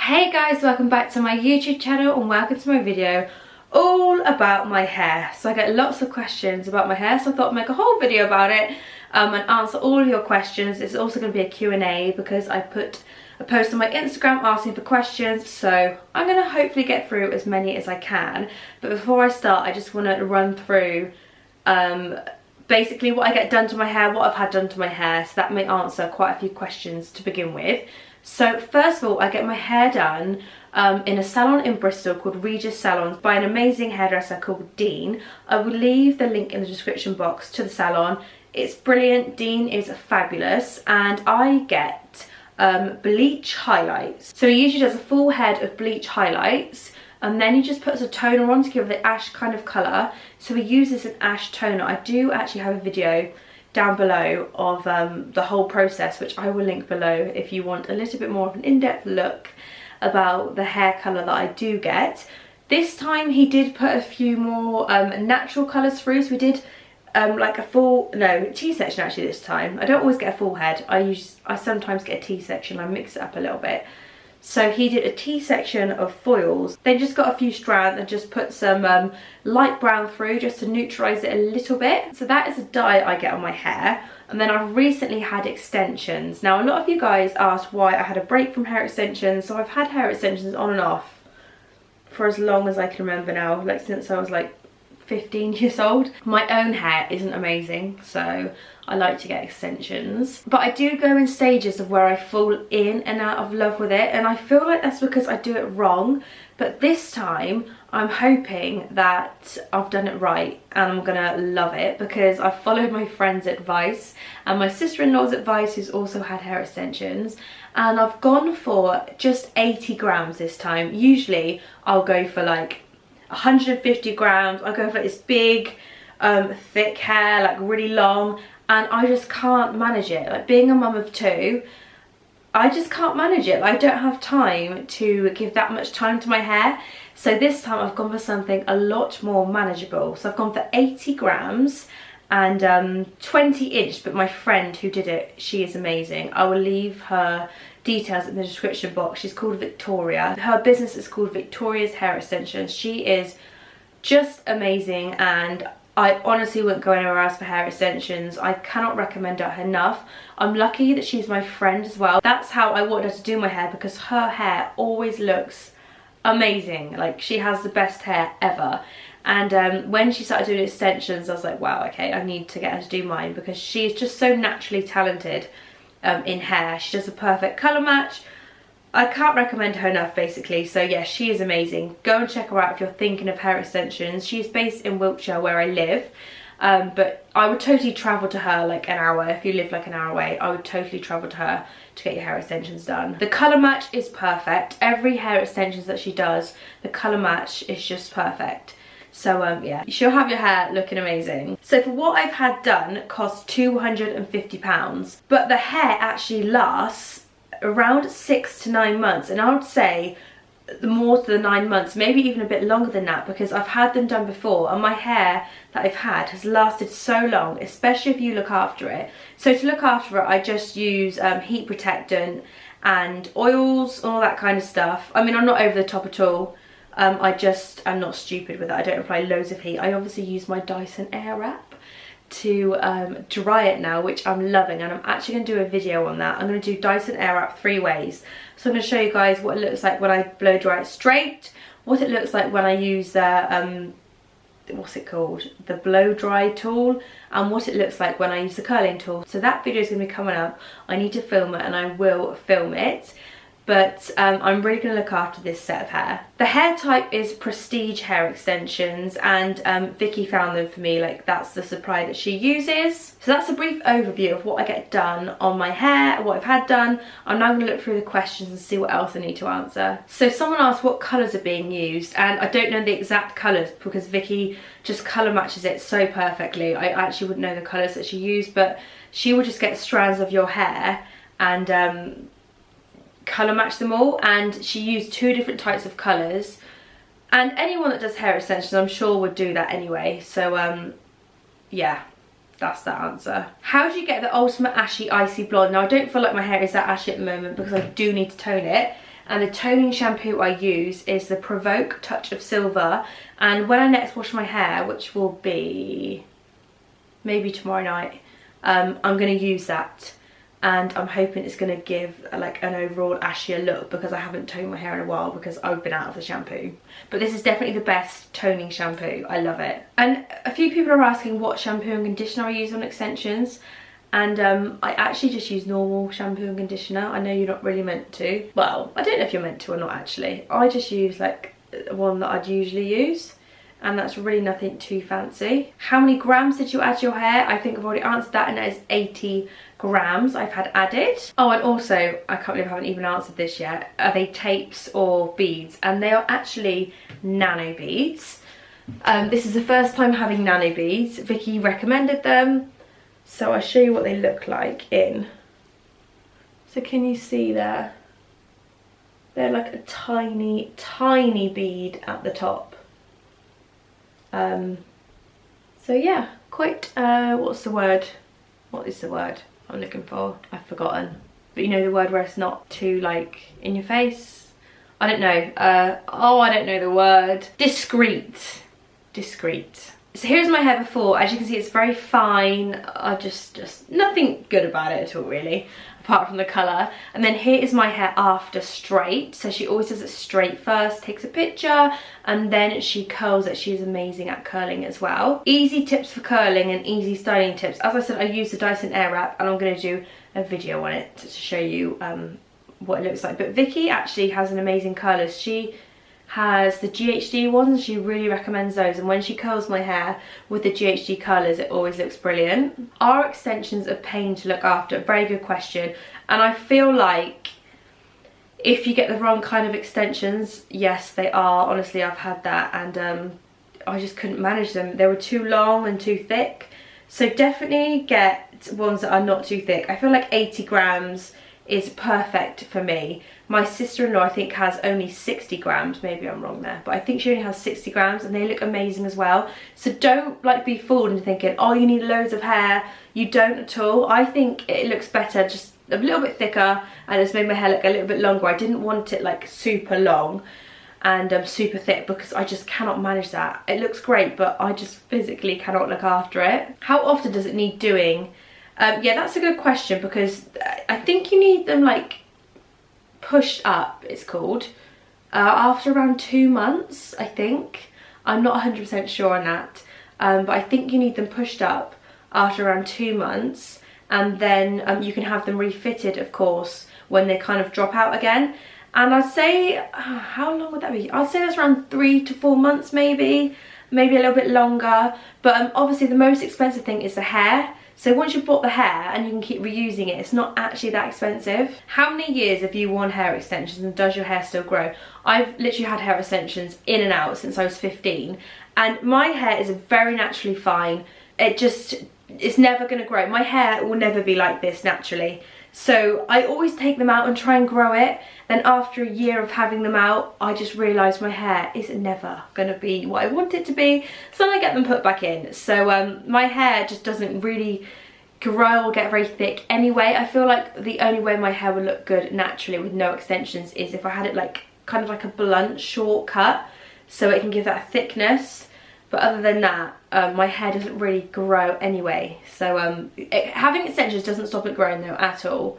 Hey guys, welcome back to my YouTube channel and welcome to my video all about my hair. So I get lots of questions about my hair, so I thought I'd make a whole video about it and answer all of your questions. It's also going to be a Q&A because I put a post on my Instagram asking for questions, so I'm going to hopefully get through as many as I can. But before I start, I just want to run through basically what I get done to my hair, what I've had done to my hair, so that may answer quite a few questions to begin with. So first of all, I get my hair done in a salon in Bristol called Regis Salons by an amazing hairdresser called Dean. I will leave the link in the description box to the salon. It's brilliant. Dean is fabulous, and I get bleach highlights. So he usually does a full head of bleach highlights, and then he just puts a toner on to give it the ash kind of colour. So he uses an ash toner. I do actually have a video down below of the whole process, which I will link below if you want a little bit more of an in-depth look about the hair colour that I do get. This time he did put a few more natural colours through, so we did like a full, no, T-section actually this time. I don't always get a full head. I sometimes get a T-section. I mix it up a little bit. So he did a T-section of foils, then just got a few strands and just put some light brown through just to neutralise it a little bit. So that is a dye I get on my hair. And then I've recently had extensions. Now a lot of you guys asked why I had a break from hair extensions. So I've had hair extensions on and off for as long as I can remember now, like since I was like 15 years old. My own hair isn't amazing, so I like to get extensions, but I do go in stages of where I fall in and out of love with it, and I feel like that's because I do it wrong. But this time I'm hoping that I've done it right and I'm gonna love it, because I've followed my friend's advice and my sister-in-law's advice, who's also had hair extensions, and I've gone for just 80 grams this time. Usually I'll go for like 150 grams. I'll go for this big thick hair, like really long, and I just can't manage it. Like being a mum of two, I just can't manage it. I don't have time to give that much time to my hair. So this time I've gone for something a lot more manageable. So I've gone for 80 grams and 20 inch, but my friend who did it, she is amazing. I will leave her details in the description box. She's called Victoria. Her business is called Victoria's Hair Extensions. She is just amazing, and I honestly wouldn't go anywhere else for hair extensions. I cannot recommend her enough. I'm lucky that she's my friend as well. That's how I wanted her to do my hair, because her hair always looks amazing. Like, she has the best hair ever. And when she started doing extensions, I was like, wow, okay, I need to get her to do mine, because she's just so naturally talented in hair. She does a perfect colour match. I can't recommend her enough, basically. So yeah, she is amazing. Go and check her out if you're thinking of hair extensions. She's based in Wiltshire, where I live, but I would totally travel to her like an hour. If you live like an hour away, I would totally travel to her to get your hair extensions done. The colour match is perfect. Every hair extensions that she does, the colour match is just perfect. So yeah, she'll have your hair looking amazing. So for what I've had done, it costs £250, but the hair actually lasts around 6 to 9 months, and I would say the more to the 9 months, maybe even a bit longer than that, because I've had them done before and my hair that I've had has lasted so long, especially if you look after it. So to look after it, I just use heat protectant and oils, all that kind of stuff. I mean, I'm not over the top at all. I'm not stupid with it. I don't apply loads of heat. I obviously use my Dyson Airwrap to dry it now, which I'm loving, and I'm actually going to do a video on that. I'm going to do Dyson Airwrap 3 ways. So I'm going to show you guys what it looks like when I blow dry it straight, what it looks like when I use the what's it called, the blow dry tool, and what it looks like when I use the curling tool. So that video is going to be coming up. I need to film it, and I will film it. But I'm really going to look after this set of hair. The hair type is Prestige Hair Extensions, and Vicky found them for me. Like, that's the supply that she uses. So that's a brief overview of what I get done on my hair, what I've had done. I'm now going to look through the questions and see what else I need to answer. So someone asked what colours are being used, and I don't know the exact colours because Vicky just colour matches it so perfectly. I actually wouldn't know the colours that she used, but she will just get strands of your hair and colour match them all, and she used 2 different types of colours, and anyone that does hair extensions I'm sure would do that anyway. So yeah, that's that answer. How do you get the ultimate ashy icy blonde? Now I don't feel like my hair is that ashy at the moment because I do need to tone it, and the toning shampoo I use is the Provoke Touch of Silver. And when I next wash my hair, which will be maybe tomorrow night, I'm going to use that, and I'm hoping it's going to give like an overall ashier look, because I haven't toned my hair in a while because I've been out of the shampoo. But this is definitely the best toning shampoo. I love it. And a few people are asking what shampoo and conditioner I use on extensions, and I actually just use normal shampoo and conditioner. I know you're not really meant to. Well, I don't know if you're meant to or not actually. I just use like one that I'd usually use, and that's really nothing too fancy. How many grams did you add to your hair? I think I've already answered that, and that is 80 grams I've had added. Oh, and also, I can't believe I haven't even answered this yet. Are they tapes or beads? And they are actually nano beads. This is the first time having nano beads. Vicky recommended them, so I'll show you what they look like in. So can you see there? They're like a tiny, tiny bead at the top. So yeah, quite, what's the word? What is the word I'm looking for? I've forgotten. But you know the word where it's not too like in your face? I don't know. Oh, I don't know the word. Discreet. Discreet. So here's my hair before. As you can see, it's very fine. I just nothing good about it at all really, apart from the colour. And then here is my hair after straight. So she always does it straight first, takes a picture, and then she curls it. She's amazing at curling as well. Easy tips for curling and easy styling tips. As I said, I use the Dyson Airwrap, and I'm going to do a video on it to show you what it looks like. But Vicky actually has an amazing curlers. She has the GHD ones, she really recommends those, and when she curls my hair with the GHD curlers, it always looks brilliant. Are extensions a pain to look after? Very good question. And I feel like if you get the wrong kind of extensions, yes they are. Honestly, I've had that, and I just couldn't manage them. They were too long and too thick. So definitely get ones that are not too thick. I feel like 80 grams is perfect for me. My sister-in-law I think has only 60 grams, maybe I'm wrong there, but I think she only has 60 grams, and they look amazing as well. So don't like be fooled into thinking, oh, you need loads of hair. You don't at all. I think it looks better just a little bit thicker, and it's made my hair look a little bit longer. I didn't want it like super long and super thick, because I just cannot manage that. It looks great, but I just physically cannot look after it. How often does it need doing? Yeah, that's a good question, because I think you need them like pushed up, it's called, after around 2 months, I think. I'm not 100% sure on that, but I think you need them pushed up after around 2 months, and then you can have them refitted, of course, when they kind of drop out again. And I'd say, how long would that be? I'd say that's around 3 to 4 months maybe a little bit longer. But obviously the most expensive thing is the hair. So once you've bought the hair and you can keep reusing it, it's not actually that expensive. How many years have you worn hair extensions, and does your hair still grow? I've literally had hair extensions in and out since I was 15, and my hair is very naturally fine. It's never going to grow. My hair will never be like this naturally. So I always take them out and try and grow it. Then after a year of having them out, I just realised my hair is never going to be what I want it to be. So then I get them put back in. So my hair just doesn't really grow or get very thick anyway. I feel like the only way my hair would look good naturally with no extensions is if I had it like kind of like a blunt short cut, so it can give that thickness. But other than that, my hair doesn't really grow anyway. So having extensions doesn't stop it growing though at all.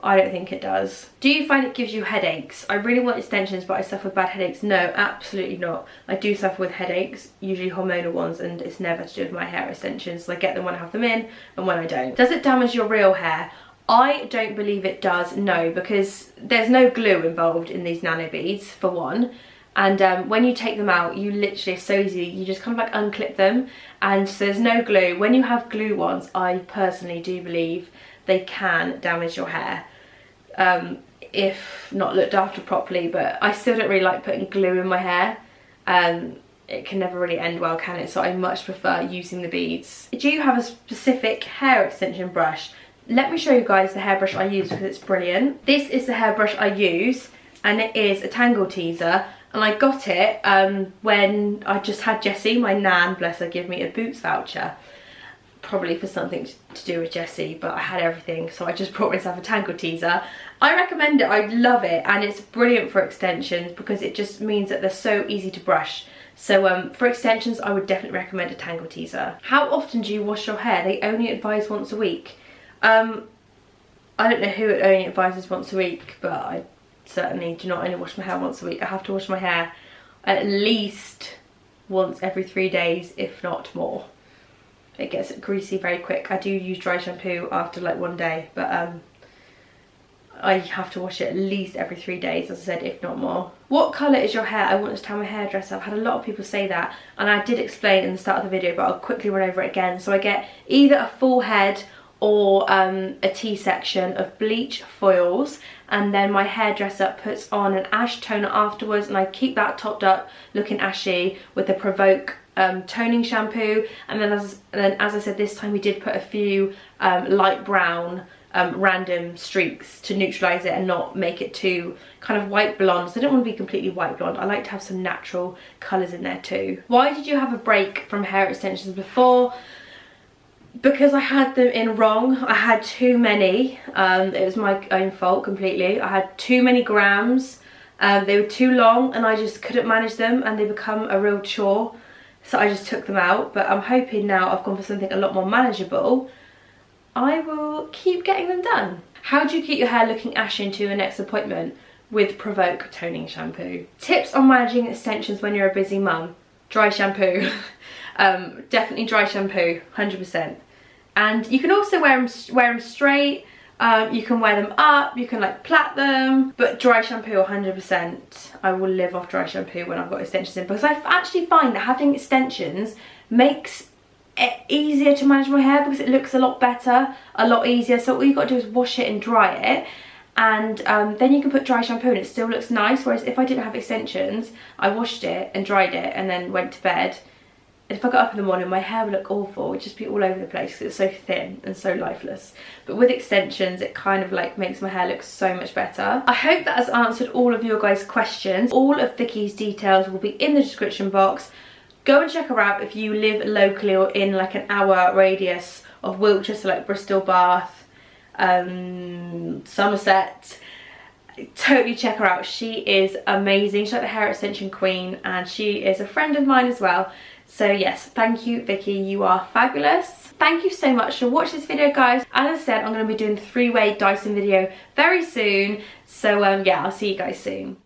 I don't think it does. Do you find it gives you headaches? I really want extensions, but I suffer with bad headaches. No, absolutely not. I do suffer with headaches, usually hormonal ones, and it's never to do with my hair extensions. So I get them when I have them in and when I don't. Does it damage your real hair? I don't believe it does, no, because there's no glue involved in these nano beads, for one. And when you take them out, you literally, it's so easy, you just kind of like unclip them, and so there's no glue. When you have glue ones, I personally do believe they can damage your hair if not looked after properly. But I still don't really like putting glue in my hair. It can never really end well, can it? So I much prefer using the beads. Do you have a specific hair extension brush? Let me show you guys the hairbrush I use, because it's brilliant. This is the hairbrush I use, and it is a Tangle Teaser. And I got it when I just had Jessie, my nan, bless her, give me a Boots voucher. probably for something to do with Jessie, but I had everything, so I just brought myself a tangle teaser. I recommend it, I love it, and it's brilliant for extensions because it just means that they're so easy to brush. So for extensions, I would definitely recommend a tangle teaser. How often do you wash your hair? They only advise once a week. I don't know who only advises once a week, but I certainly do not only wash my hair once a week. I have to wash my hair at least once every 3 days, if not more. It gets greasy very quick. I do use dry shampoo after like 1 day, but I have to wash it at least every 3 days, as I said, if not more. What colour is your hair? I want to tell my hairdresser. I've had a lot of people say that, and I did explain in the start of the video, but I'll quickly run over it again. So I get either a full head or a T-section of bleach foils, and then my hairdresser puts on an ash toner afterwards, and I keep that topped up looking ashy with the Provoke toning shampoo. And then as I said, this time we did put a few light brown random streaks to neutralize it and not make it too kind of white blonde. So I don't want to be completely white blonde. I like to have some natural colors in there too. Why did you have a break from hair extensions before? Because I had them in wrong. I had too many. It was my own fault completely. I had too many grams. They were too long and I just couldn't manage them, and they become a real chore. So I just took them out, but I'm hoping now I've gone for something a lot more manageable. I will keep getting them done. How do you keep your hair looking ashy into your next appointment? With Provoke toning shampoo. Tips on managing extensions when you're a busy mum. Dry shampoo. Definitely dry shampoo, 100%. And you can also wear them straight. You can wear them up, you can like plait them, but dry shampoo 100%. I will live off dry shampoo when I've got extensions in, because I actually find that having extensions makes it easier to manage my hair because it looks a lot better, a lot easier. So all you've got to do is wash it and dry it, and then you can put dry shampoo and it still looks nice. Whereas if I didn't have extensions, I washed it and dried it and then went to bed, and if I got up in the morning, my hair would look awful. It would just be all over the place because it's so thin and so lifeless. But with extensions, it kind of like makes my hair look so much better. I hope that has answered all of your guys' questions. All of Vicky's details will be in the description box. Go and check her out if you live locally or in like an hour radius of Wiltshire, so like Bristol, Bath, Somerset. Totally check her out. She is amazing. She's like the hair extension queen, and she is a friend of mine as well. So yes, thank you Vicky, you are fabulous. Thank you so much for watching this video, guys. As I said, I'm going to be doing the 3-way Dyson video very soon. So yeah, I'll see you guys soon.